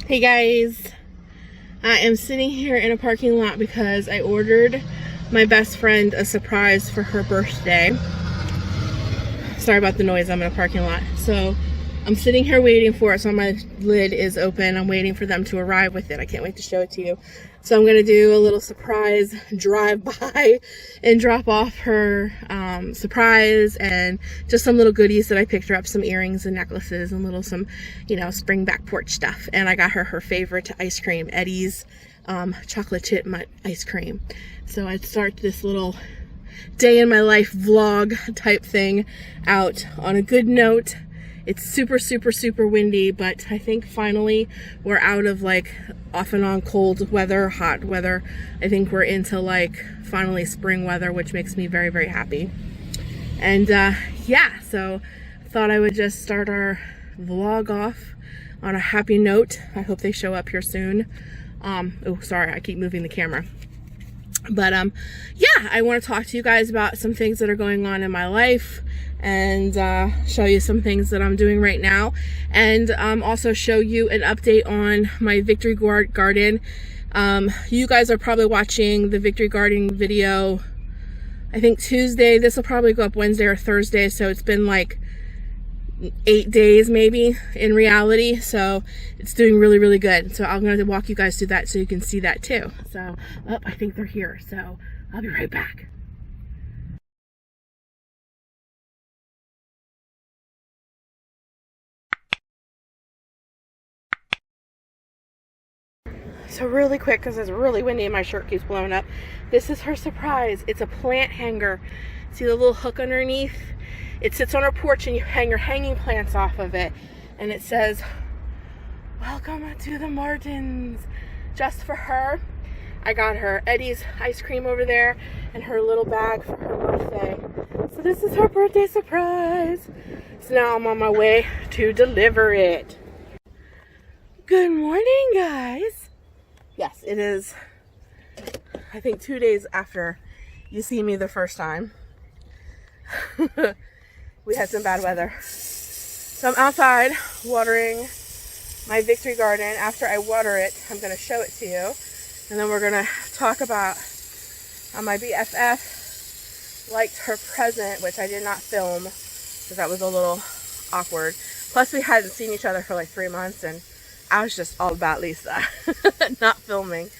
Hey guys, I am sitting here in a parking lot because I ordered my best friend a surprise for her birthday. Sorry about the noise, I'm in a parking lot. So I'm sitting here waiting for it. So my lid is open. I'm waiting for them to arrive with it. I can't wait to show it to you. So I'm going to do a little surprise drive by and drop off her surprise and just some little goodies that I picked her up, some earrings and necklaces and some, spring back porch stuff. And I got her her favorite ice cream, Eddie's chocolate chip ice cream. So I'd start this little day in my life vlog type thing out on a good note. It's super, super, super windy, but I think finally we're out of off and on cold weather, hot weather. I think we're into finally spring weather, which makes me very, very happy. And yeah, so I thought I would just start our vlog off on a happy note. I hope they show up here soon. Oh, sorry, I keep moving the camera. But yeah, I want to talk to you guys about some things that are going on in my life and show you some things that I'm doing right now, and also show you an update on my Victory Garden. You guys are probably watching the Victory Garden video, I think Tuesday. This will probably go up Wednesday or Thursday, so it's been 8 days maybe in reality, so it's doing really, really good. So I'm going to walk you guys through that so you can see that too. So I think they're here, so I'll be right back. So really quick, because it's really windy and my shirt keeps blowing up, this is her surprise. It's a plant hanger. See the little hook underneath? It sits on her porch and you hang your hanging plants off of it. And it says, "Welcome to the Martins." Just for her. I got her Eddie's ice cream over there and her little bag for her birthday. So this is her birthday surprise. So now I'm on my way to deliver it. Good morning, guys. Yes, it is, I think, 2 days after you see me the first time. We had some bad weather. So I'm outside watering my Victory Garden. After I water it, I'm going to show it to you. And then we're going to talk about how my BFF liked her present, which I did not film because that was a little awkward. Plus, we hadn't seen each other for 3 months, and I was just all about Lisa, not filming.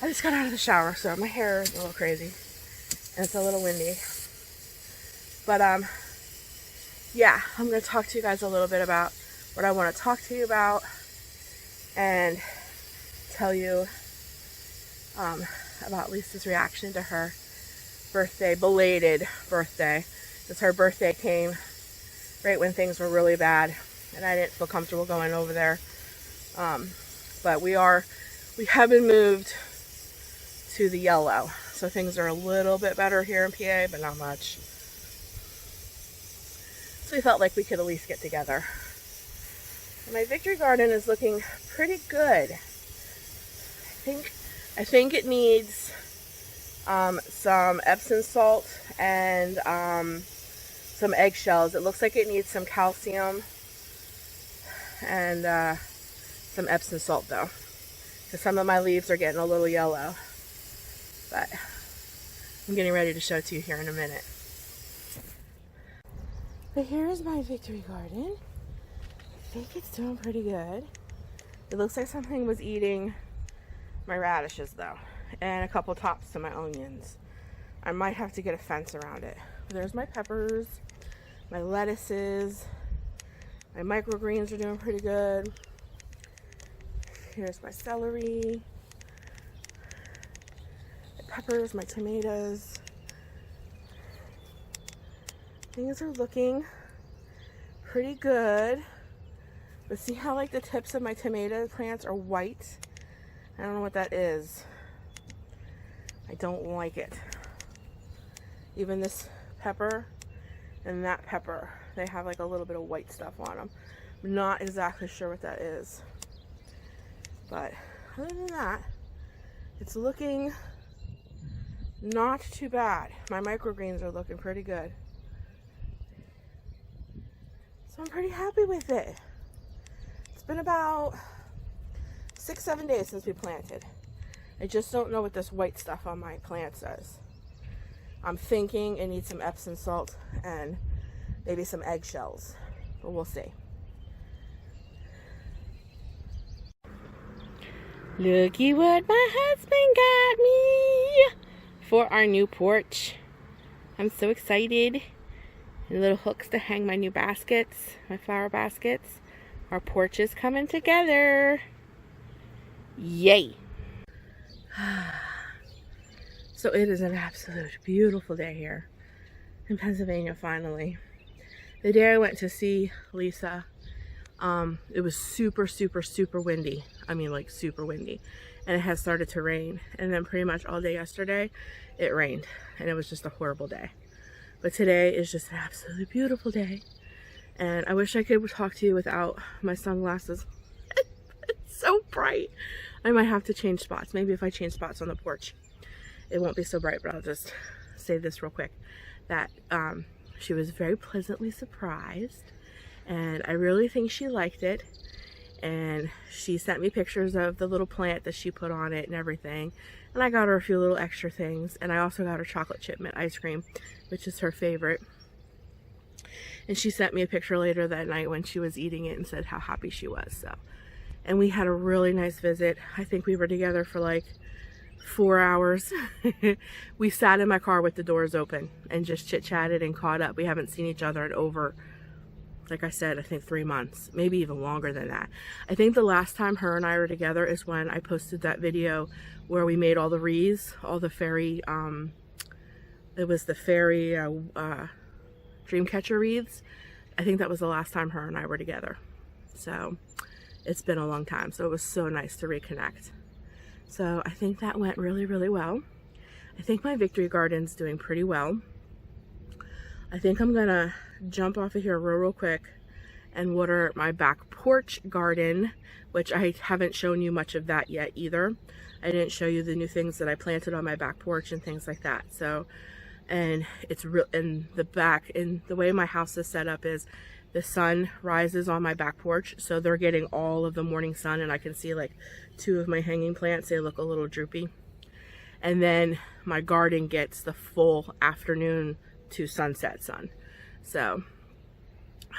I just got out of the shower, so my hair is a little crazy, and it's a little windy. But, yeah, I'm going to talk to you guys a little bit about what I want to talk to you about, and tell you about Lisa's reaction to her birthday, belated birthday, because her birthday came right when things were really bad, and I didn't feel comfortable going over there. But we have been moved to the yellow, so things are a little bit better here in PA, but not much. So we felt like we could at least get together. And my Victory Garden is looking pretty good. I think it needs some Epsom salt and some eggshells. It looks like it needs some calcium and some Epsom salt though, because some of my leaves are getting a little yellow. But I'm getting ready to show it to you here in a minute. But here's my Victory Garden. I think it's doing pretty good. It looks like something was eating my radishes though, and a couple tops to my onions. I might have to get a fence around it. There's my peppers, my lettuces, my microgreens are doing pretty good. Here's my celery, my peppers, my tomatoes. Things are looking pretty good. But see how the tips of my tomato plants are white? I don't know what that is. I don't like it. Even this pepper and that pepper, they have a little bit of white stuff on them. I'm not exactly sure what that is. But other than that, it's looking not too bad. My microgreens are looking pretty good. So I'm pretty happy with it. It's been about 6-7 days since we planted. I just don't know what this white stuff on my plants is. I'm thinking it needs some Epsom salt and maybe some eggshells, but we'll see. Looky what my husband got me for our new porch. I'm so excited. And little hooks to hang my new baskets, my flower baskets. Our porch is coming together. Yay! So it is an absolute beautiful day here in Pennsylvania finally. The day I went to see Lisa, it was super windy. I mean, like super windy. And it has started to rain. And then pretty much all day yesterday, it rained. And it was just a horrible day. But today is just an absolutely beautiful day. And I wish I could talk to you without my sunglasses. It's so bright. I might have to change spots. Maybe if I change spots on the porch, it won't be so bright. But I'll just say this real quick. That she was very pleasantly surprised. And I really think she liked it. And she sent me pictures of the little plant that she put on it and everything. And I got her a few little extra things. And I also got her chocolate chip mint ice cream, which is her favorite. And she sent me a picture later that night when she was eating it and said how happy she was. So, and we had a really nice visit. I think we were together for like 4 hours. We sat in my car with the doors open and just chit-chatted and caught up. We haven't seen each other in over, like I said, I think 3 months, maybe even longer than that. I think the last time her and I were together is when I posted that video where we made all the wreaths, all the fairy, it was the fairy Dreamcatcher wreaths. I think that was the last time her and I were together. So it's been a long time. So it was so nice to reconnect. So I think that went really well. I think my victory garden's doing pretty well. I think I'm gonna jump off of here real quick and water my back porch garden, which I haven't shown you much of that yet either. I didn't show you the new things that I planted on my back porch and things like that. So, and it's real in the back, and the way my house is set up is the sun rises on my back porch, so they're getting all of the morning sun, and I can see like 2 of my hanging plants. They look a little droopy. And then my garden gets the full afternoon to sunset sun. So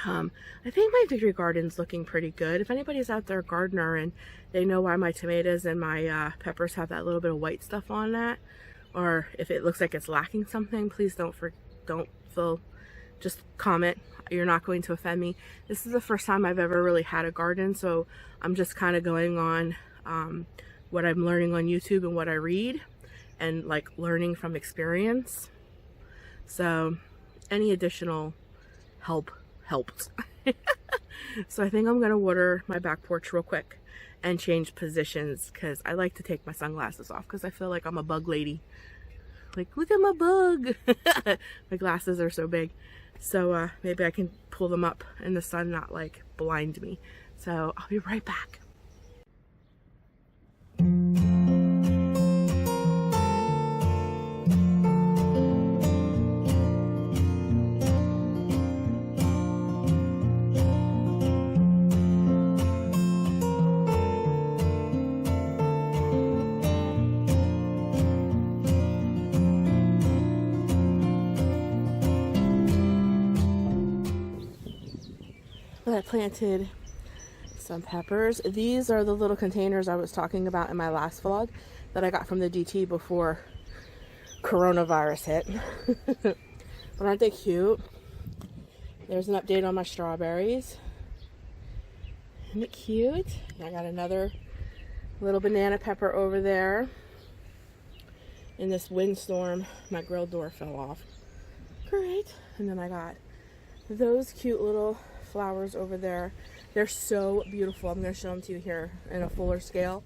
I think my victory garden's looking pretty good. If anybody's out there a gardener and they know why my tomatoes and my peppers have that little bit of white stuff on that, or if it looks like it's lacking something, please don't feel, just comment. You're not going to offend me. This is the first time I've ever really had a garden, so I'm just kind of going on what I'm learning on YouTube and what I read, and like learning from experience. So any additional help helps. So I think I'm gonna water my back porch real quick and change positions, because I like to take my sunglasses off because I feel like I'm a bug lady. Like, look at my bug. My glasses are so big. So maybe I can pull them up and the sun not like blind me. So I'll be right back. I planted some peppers. These are the little containers I was talking about in my last vlog that I got from the DT before coronavirus hit. But aren't they cute? There's an update on my strawberries. Isn't it cute? And I got another little banana pepper over there. In this windstorm, my grill door fell off. Great. And then I got those cute little flowers over there. They're so beautiful. I'm going to show them to you here in a fuller scale.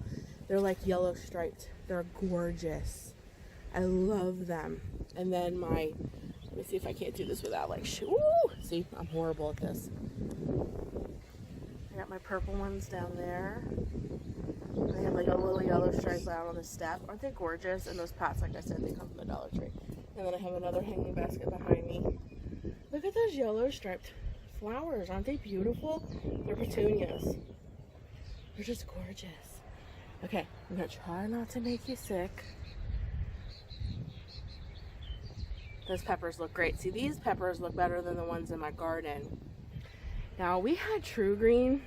They're like yellow striped. They're gorgeous. I love them. And then my, let me see if I can't do this without like, see, I'm horrible at this. I got my purple ones down there. They have like a little yellow stripe out on the step. Aren't they gorgeous? And those pots, like I said, they come from the Dollar Tree. And then I have another hanging basket behind me. Look at those yellow striped flowers. Aren't they beautiful? They're petunias. They're just gorgeous. Okay, I'm gonna try not to make you sick. Those peppers look great. See, these peppers look better than the ones in my garden. Now, we had True Green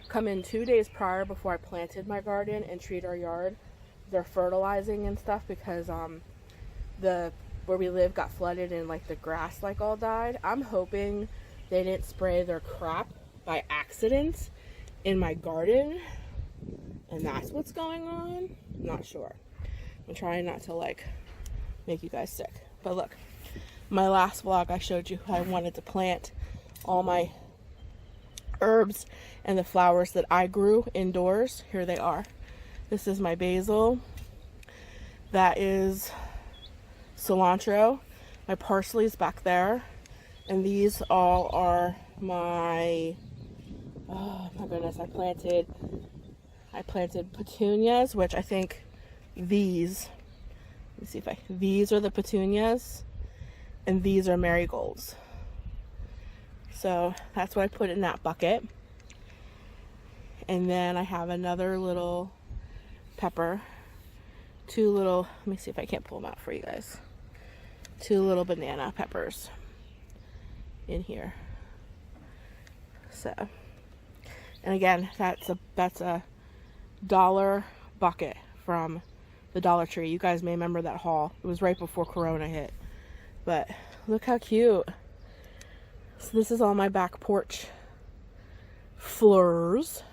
come in 2 days prior before I planted my garden and treat our yard. They're fertilizing and stuff because where we live got flooded and like the grass like all died. I'm hoping they didn't spray their crap by accident in my garden and that's what's going on. I'm not sure. I'm trying not to like make you guys sick. But look, my last vlog I showed you I wanted to plant all my herbs and the flowers that I grew indoors. Here they are. This is my basil. That is cilantro. My parsley's back there. And these all are my, oh my goodness, I planted petunias, which I think these, let me see if these are the petunias and these are marigolds. So that's what I put in that bucket. And then I have another little pepper, two little, let me see if I can't pull them out for you guys. Two little banana peppers in here. So, and again, that's a $1 bucket from the Dollar Tree. You guys may remember that haul. It was right before Corona hit. But look how cute. So this is all my back porch flowers.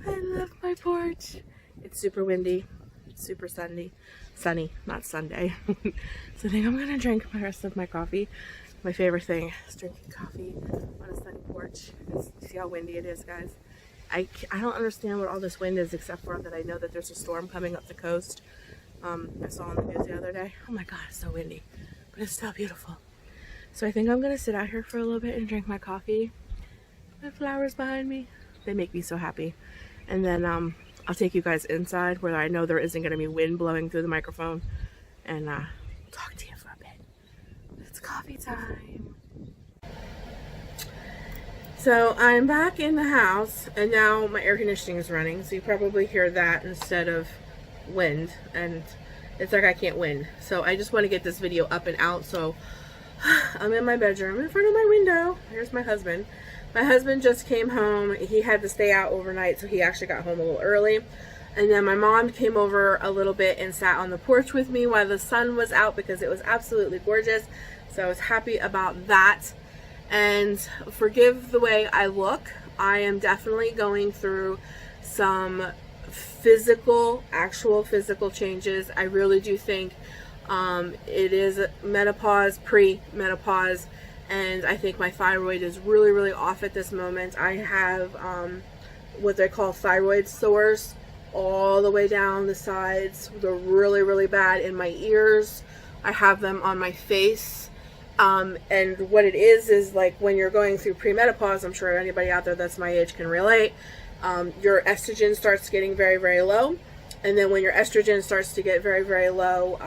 I love my porch. It's super windy. It's super sunny, not Sunday. So I think I'm gonna drink the rest of my coffee. My favorite thing is drinking coffee on a sunny porch. See how windy it is, guys. I don't understand what all this wind is, except for that I know that there's a storm coming up the coast. I saw on the news the other day. Oh my god, it's so windy, but it's still beautiful. So I think I'm gonna sit out here for a little bit and drink my coffee. My flowers behind me, they make me so happy. And then I'll take you guys inside where I know there isn't gonna be wind blowing through the microphone, and talk to you for a bit. It's coffee time. So I'm back in the house, and now my air conditioning is running, so you probably hear that instead of wind, and it's like I can't win. So I just want to get this video up and out. So I'm in my bedroom in front of my window. Here's my husband. My husband just came home. He had to stay out overnight, so he actually got home a little early. And then my mom came over a little bit and sat on the porch with me while the sun was out because it was absolutely gorgeous. So I was happy about that. And forgive the way I look. I am definitely going through some actual physical changes. I really do think it is menopause, pre-menopause, and I think my thyroid is really, really off at this moment. I have what they call thyroid sores all the way down the sides. They're really, really bad in my ears. I have them on my face. And what it is like when you're going through premenopause, I'm sure anybody out there that's my age can relate. Your estrogen starts getting very, very low. And then when your estrogen starts to get very, very low,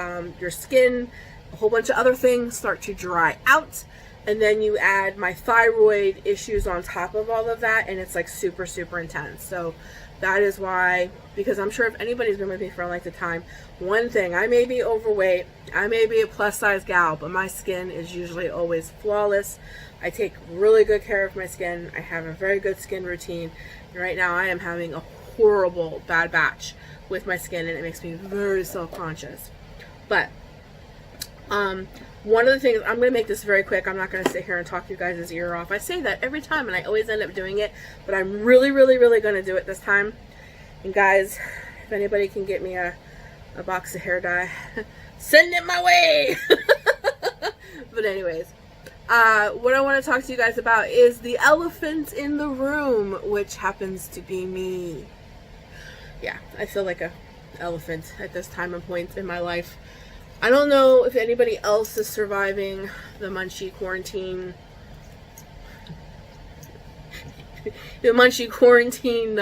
your skin, a whole bunch of other things start to dry out. And then you add my thyroid issues on top of all of that, and it's like super, super intense. So that is why, because I'm sure if anybody's been with me for a length of time, one thing, I may be overweight, I may be a plus size gal, but my skin is usually always flawless. I take really good care of my skin. I have a very good skin routine. And right now I am having a horrible bad batch with my skin, and it makes me very self-conscious. But one of the things, I'm going to make this very quick. I'm not going to sit here and talk you guys' ear off. I say that every time, and I always end up doing it, but I'm really, really, really going to do it this time. And guys, if anybody can get me a box of hair dye, send it my way. But anyways, what I want to talk to you guys about is the elephant in the room, which happens to be me. Yeah, I feel like an elephant at this time and point in my life. I don't know if anybody else is surviving the Munchie quarantine. The Munchie quarantine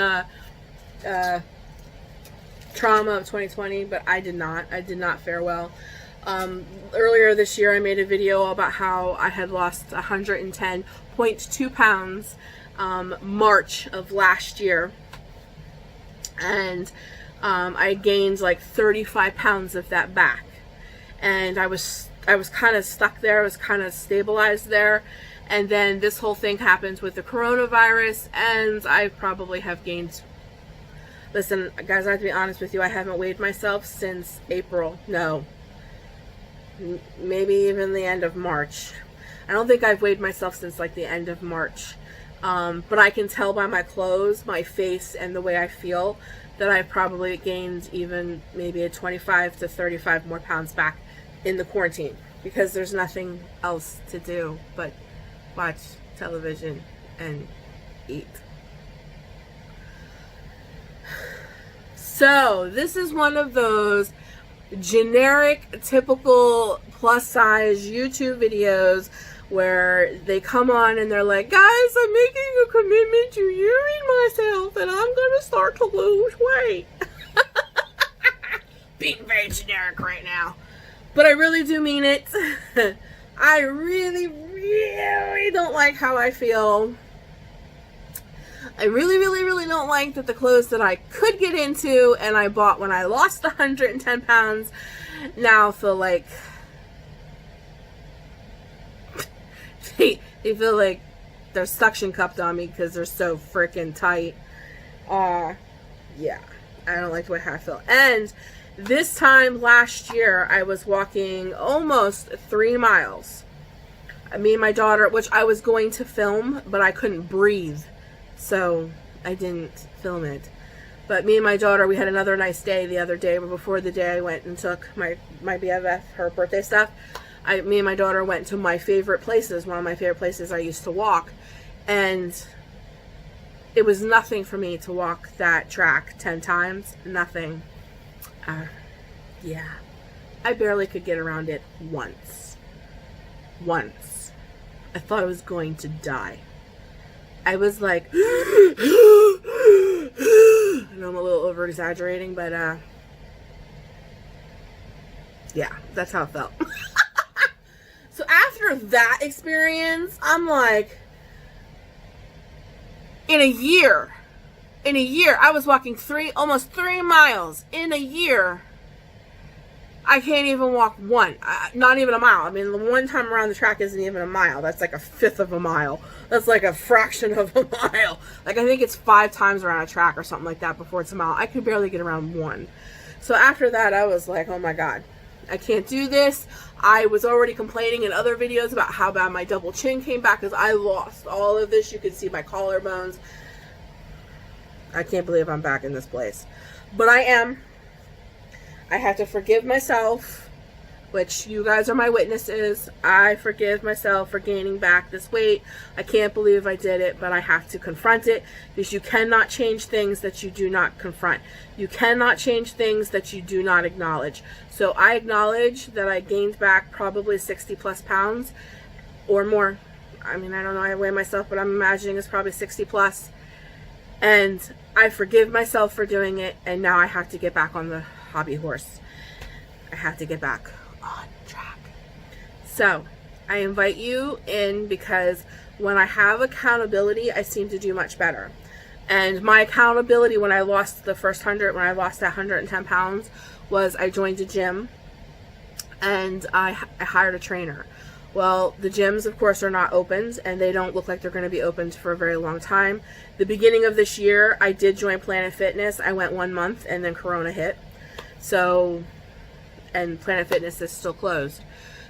trauma of 2020, but I did not. I did not fare well. Earlier this year, I made a video about how I had lost 110.2 pounds March of last year. And I gained like 35 pounds of that back. And I was kind of stuck there. I was kind of stabilized there. And then this whole thing happens with the coronavirus, and I probably have gained... Listen, guys, I have to be honest with you. I haven't weighed myself since April. No. Maybe even the end of March. I don't think I've weighed myself since like the end of March. But I can tell by my clothes, my face, and the way I feel that I've probably gained even maybe a 25 to 35 more pounds back in the quarantine, because there's nothing else to do but watch television and eat. So this is one of those generic, typical plus size YouTube videos where they come on and they're like, guys, I'm making a commitment to you and myself, and I'm going to start to lose weight. Being very generic right now. But I really do mean it. I really, really don't like how I feel. I really, really, really don't like that the clothes that I could get into and I bought when I lost 110 pounds now feel like... They feel like they're suction cupped on me because they're so freaking tight. Yeah, I don't like the way I feel. And this time last year, I was walking almost 3 miles. Me and my daughter, which I was going to film, but I couldn't breathe, so I didn't film it. But me and my daughter, we had another nice day the other day, but before the day I went and took my BFF, her birthday stuff. Me and my daughter went to my favorite places, one of my favorite places I used to walk, and it was nothing for me to walk that track 10 times. Nothing. Yeah. I barely could get around it once. Once. I thought I was going to die. I was like, I know I'm a little over exaggerating, but yeah, that's how it felt. So after that experience, I'm like, in a year, I was walking almost 3 miles. In a year, I can't even walk one, not even a mile. I mean, the one time around the track isn't even a mile. That's like a fifth of a mile. That's like a fraction of a mile. Like, I think it's 5 times around a track or something like that before it's a mile. I could barely get around one. So after that, I was like, oh my God, I can't do this. I was already complaining in other videos about how bad my double chin came back because I lost all of this. You can see my collarbones. I can't believe I'm back in this place. But I am. I have to forgive myself, which you guys are my witnesses. I forgive myself for gaining back this weight. I can't believe I did it, but I have to confront it, because you cannot change things that you do not confront. You cannot change things that you do not acknowledge. So I acknowledge that I gained back probably 60 plus pounds or more. I mean, I don't know, I weigh myself, but I'm imagining it's probably 60 plus. And I forgive myself for doing it, and now I have to get back on the hobby horse. I have to get back on track. So I invite you in, because when I have accountability, I seem to do much better. And my accountability when I lost the first 100, when I lost that 110 pounds, was I joined a gym and I hired a trainer. Well, the gyms, of course, are not opened, and they don't look like they're going to be opened for a very long time. The beginning of this year, I did join Planet Fitness. I went 1 month, and then Corona hit. So, and Planet Fitness is still closed.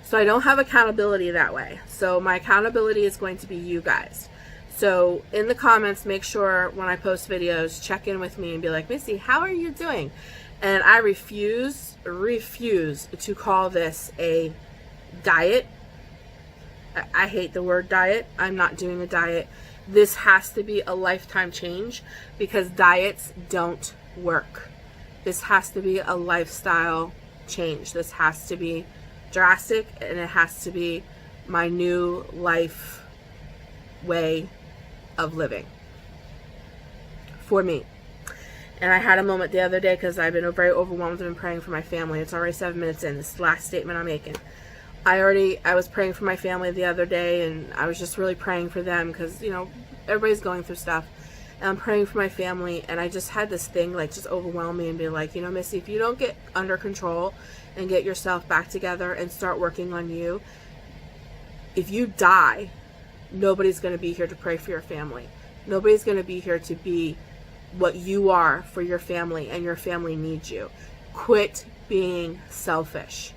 So I don't have accountability that way. So my accountability is going to be you guys. So in the comments, make sure when I post videos, check in with me and be like, Missy, how are you doing? And I refuse to call this a diet. I hate the word diet. I'm not doing a diet. This has to be a lifetime change, because diets don't work. This has to be a lifestyle change. This has to be drastic, and it has to be my new life way of living for me. And I had a moment the other day, because I've been very overwhelmed and praying for my family. It's already 7 minutes in. This is the last statement I'm making. I was praying for my family the other day, and I was just really praying for them, because, you know, everybody's going through stuff. And I'm praying for my family, and I just had this thing like just overwhelm me and be like, you know, Missy, if you don't get under control and get yourself back together and start working on you, if you die, nobody's going to be here to pray for your family. Nobody's going to be here to be what you are for your family, and your family needs you. Quit being selfish.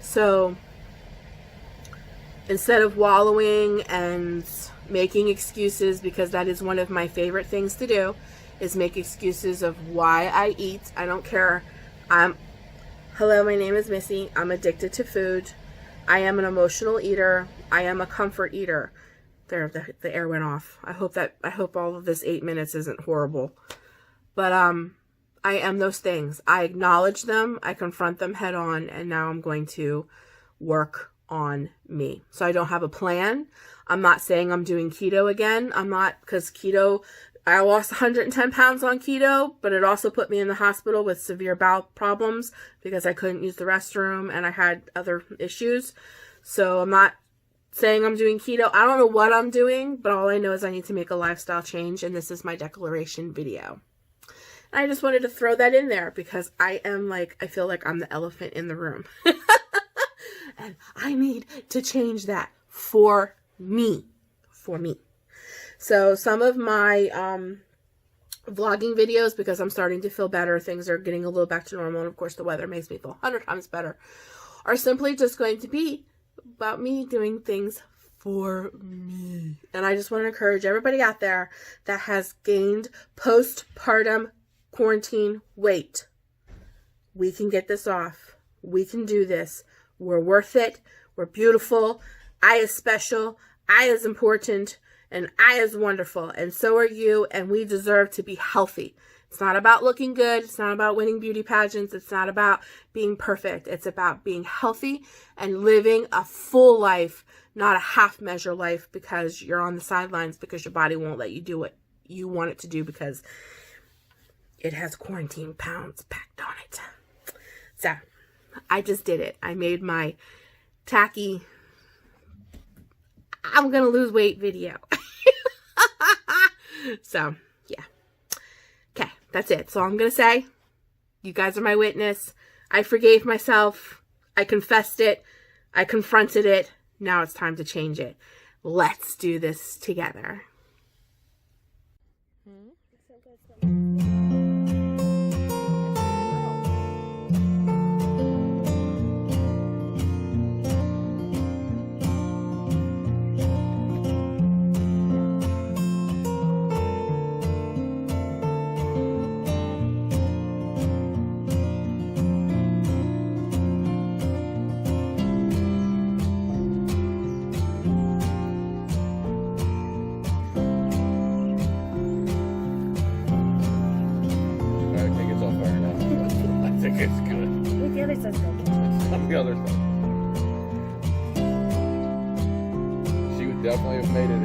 So instead of wallowing and making excuses, because that is one of my favorite things to do, is make excuses of why I eat. I don't care. Hello, my name is Missy. I'm addicted to food. I am an emotional eater. I am a comfort eater. There, the air went off. I hope all of this 8 minutes isn't horrible. But I am those things. I acknowledge them. I confront them head on, and now I'm going to work on me. So I don't have a plan. I'm not saying I'm doing keto again. I'm not, because keto, I lost 110 pounds on keto, but it also put me in the hospital with severe bowel problems because I couldn't use the restroom and I had other issues. So I'm not saying I'm doing keto. I don't know what I'm doing, but all I know is I need to make a lifestyle change, and this is my declaration video. And I just wanted to throw that in there because I feel like I'm the elephant in the room. And I need to change that for me. So some of my vlogging videos, because I'm starting to feel better, things are getting a little back to normal, and of course the weather makes me feel 100 times better, are simply just going to be about me doing things for me. And I just want to encourage everybody out there that has gained postpartum quarantine weight. We can get this off. We can do this. We're worth it. We're beautiful. I is special. I is important. And I is wonderful. And so are you. And we deserve to be healthy. It's not about looking good. It's not about winning beauty pageants. It's not about being perfect. It's about being healthy and living a full life, not a half measure life because you're on the sidelines because your body won't let you do what you want it to do because it has quarantine pounds packed on it. So I just did it. I made my tacky, I'm going to lose weight video. So, yeah. Okay, that's it. That's all I'm going to say. You guys are my witness. I forgave myself. I confessed it. I confronted it. Now it's time to change it. Let's do this together. It's good. Wait, the other side's good. On the other side. She would definitely have made it